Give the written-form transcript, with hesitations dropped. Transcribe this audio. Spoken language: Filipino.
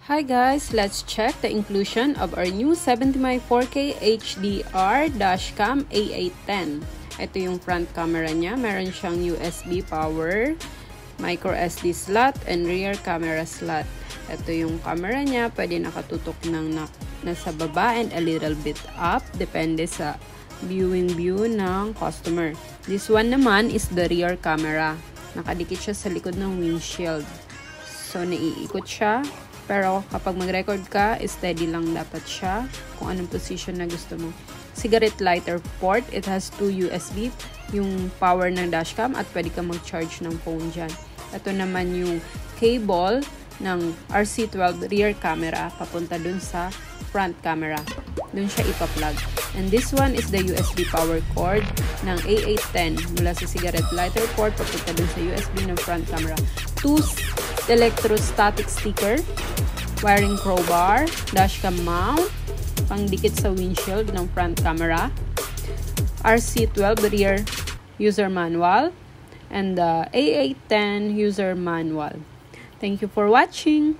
Hi guys, let's check the inclusion of our new 70mm 4K HDR dashcam A810. Ito yung front camera niya. Meron siyang USB power, micro SD slot, and rear camera slot. Ito yung camera niya. Pwede nakatutok ng nasa baba and a little bit up. Depende sa viewing view ng customer. This one naman is the rear camera. Nakadikit siya sa likod ng windshield. So, naiikot siya. Pero kapag mag-record ka, steady lang dapat siya kung anong position na gusto mo. Cigarette lighter port. It has 2 USB, yung power ng dashcam, at pwede ka mag-charge ng phone dyan. Ito naman yung cable ng RC12 rear camera papunta dun sa front camera. Dun siya ipa-plug. And this one is the USB power cord ng A810 mula sa cigarette lighter port papunta dun sa USB ng front camera. 2 electrostatic sticker, wiring crowbar, dashcam mount, pangdikit sa windshield ng front camera, RC12 rear user manual, and the A810 user manual. Thank you for watching!